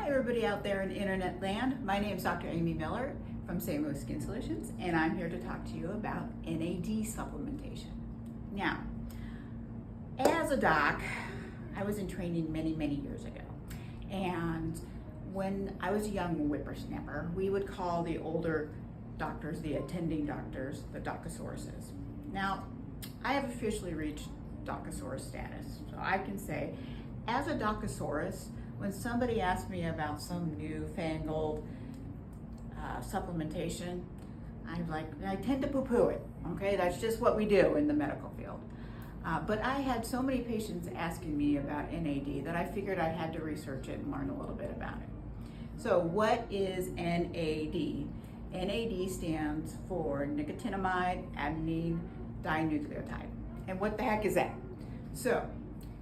Hi everybody out there in internet land. My name is Dr. Amy Miller from St. Louis Skin Solutions, and I'm here to talk to you about NAD supplementation. Now, as a doc, I was in training many years ago, and when I was a young whippersnapper, we would call the older doctors, the attending doctors, the docosauruses. Now, I have officially reached docosaurus status, so I can say, as a docosaurus, when somebody asks me about some newfangled supplementation, I tend to poo-poo it, okay? That's just what we do in the medical field. But I had so many patients asking me about NAD that I figured I had to research it and learn a little bit about it. So what is NAD? NAD stands for Nicotinamide Adenine Dinucleotide. And what the heck is that? So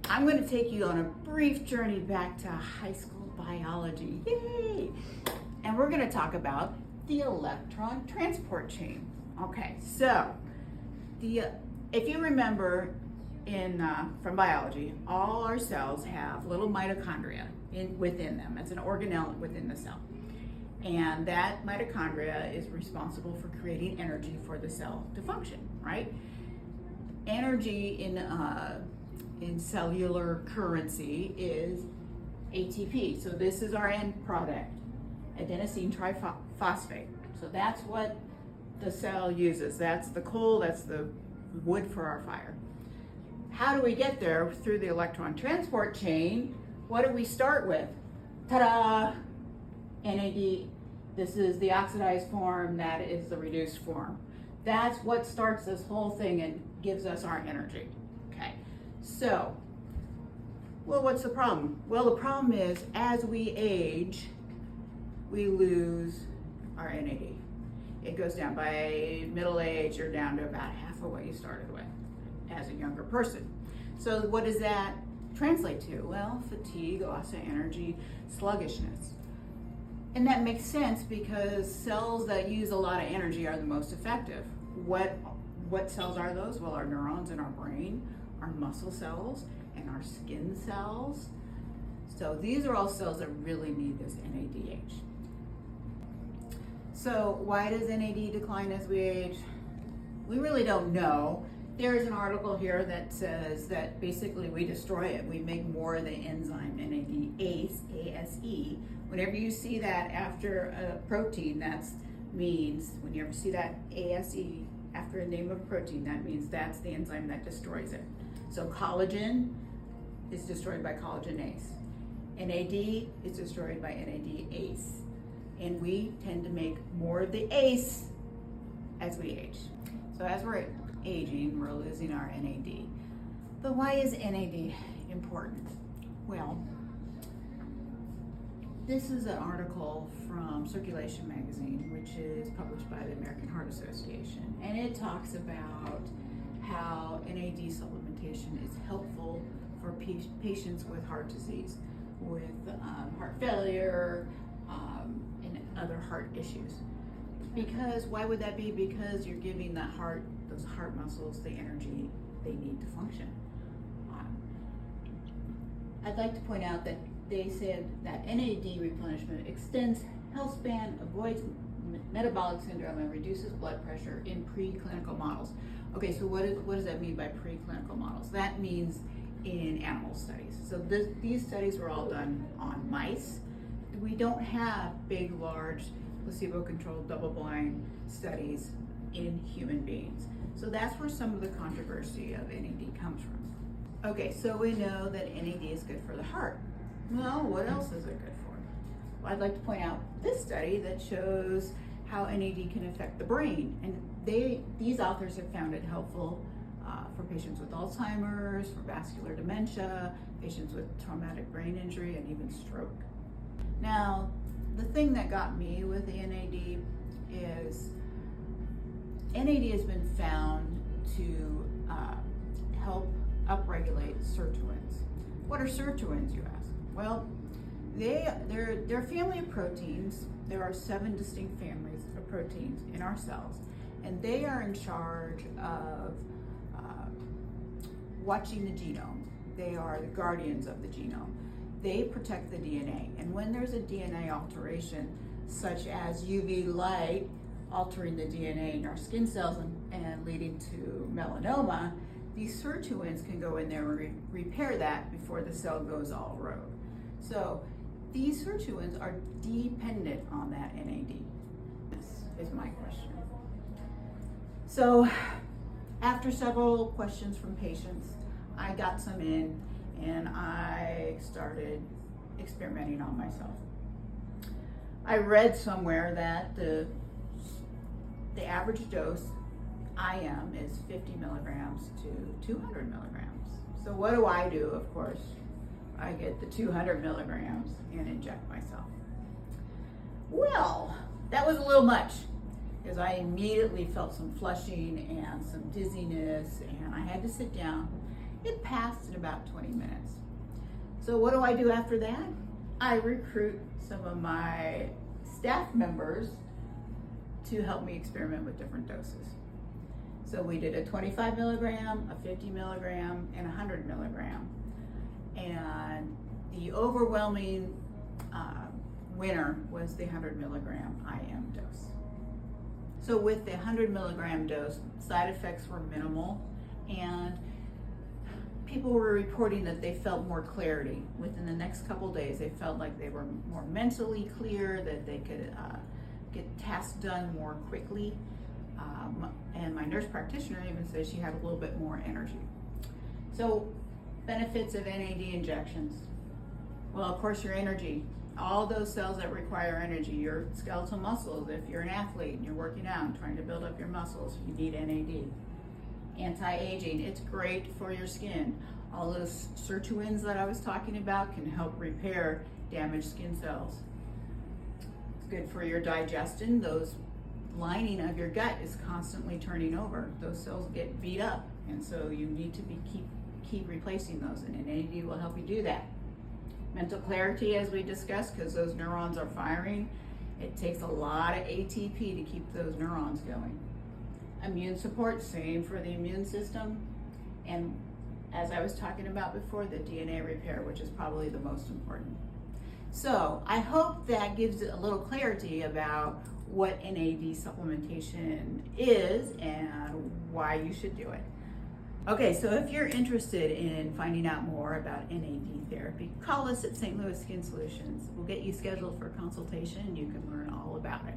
I'm going to take you on a brief journey back to high school biology. Yay! And we're going to talk about the electron transport chain. Okay, so if you remember from biology, all our cells have little mitochondria within them. It's an organelle within the cell. And that mitochondria is responsible for creating energy for the cell to function, right? Energy in cellular currency is ATP. So this is our end product, adenosine triphosphate. So that's what the cell uses. That's the coal, that's the wood for our fire. How do we get there? Through the electron transport chain. What do we start with? Ta-da! NAD. This is the oxidized form, that is the reduced form. That's what starts this whole thing and gives us our energy. Okay. So, well, what's the problem? Well, the problem is as we age, we lose our NAD. It goes down. By middle age, you're down to about half of what you started with as a younger person. So what does that translate to? Well, fatigue, loss of energy, sluggishness. And that makes sense because cells that use a lot of energy are the most effective. What cells are those? Well, our neurons in our brain, our muscle cells, and our skin cells. So these are all cells that really need this NADH. So why does NAD decline as we age? We really don't know. There's an article here that says that basically we destroy it. We make more of the enzyme NADase, ASE. Whenever you see that after a protein, that means, when you ever see that ASE after a name of a protein, that means that's the enzyme that destroys it. So collagen is destroyed by collagenase. NAD is destroyed by NADase. And we tend to make more of the ACE as we age. So as we're aging, we're losing our NAD. But why is NAD important? Well, this is an article from Circulation magazine, which is published by the American Heart Association, and it talks about how NAD supplementation is helpful for patients with heart disease, with heart failure, and other heart issues. Because why would that be? Because you're giving those heart muscles the energy they need to function. I'd like to point out that they said that NAD replenishment extends health span, avoids metabolic syndrome, and reduces blood pressure in preclinical models. Okay, so what does that mean by preclinical models? That means in animal studies. So these studies were all done on mice. We don't have big, large, placebo-controlled, double-blind studies in human beings. So that's where some of the controversy of NAD comes from. Okay, so we know that NAD is good for the heart. Well, what else is it good for? Well, I'd like to point out this study that shows how NAD can affect the brain. And these authors have found it helpful for patients with Alzheimer's, for vascular dementia, patients with traumatic brain injury, and even stroke. Now, the thing that got me with the NAD is NAD has been found to help upregulate sirtuins. What are sirtuins, you ask? Well, they're a family of proteins. There are 7 distinct families of proteins in our cells, and they are in charge of watching the genome. They are the guardians of the genome. they protect the DNA. And when there's a DNA alteration, such as UV light altering the DNA in our skin cells and leading to melanoma, these sirtuins can go in there and repair that before the cell goes all rogue. So these sirtuins are dependent on that NAD. This is my question. So after several questions from patients, I got some in and I started experimenting on myself. I read somewhere that the average dose IM is 50 milligrams to 200 milligrams. So what do? Of course, I get the 200 milligrams and inject myself. Well, that was a little much because I immediately felt some flushing and some dizziness and I had to sit down. It passed in about 20 minutes. So what do I do after that? I recruit some of my staff members to help me experiment with different doses. So we did a 25 milligram, a 50 milligram, and 100 milligram. And the overwhelming winner was the 100 milligram IM dose. So with the 100 milligram dose, side effects were minimal, and people were reporting that they felt more clarity. Within the next couple days, they felt like they were more mentally clear, that they could get tasks done more quickly. And my nurse practitioner even said she had a little bit more energy. So benefits of NAD injections. Well, of course, your energy. All those cells that require energy, your skeletal muscles, if you're an athlete and you're working out and trying to build up your muscles, you need NAD. Anti-aging, it's great for your skin. All those sirtuins that I was talking about can help repair damaged skin cells. It's good for your digestion. Those lining of your gut is constantly turning over. Those cells get beat up, and so you need to keep replacing those, and NAD will help you do that. Mental clarity, as we discussed, because those neurons are firing. It takes a lot of ATP to keep those neurons going. Immune support, same for the immune system. And as I was talking about before, the DNA repair, which is probably the most important. So I hope that gives a little clarity about what NAD supplementation is and why you should do it. Okay, so if you're interested in finding out more about NAD therapy, call us at St. Louis Skin Solutions. We'll get you scheduled for a consultation and you can learn all about it.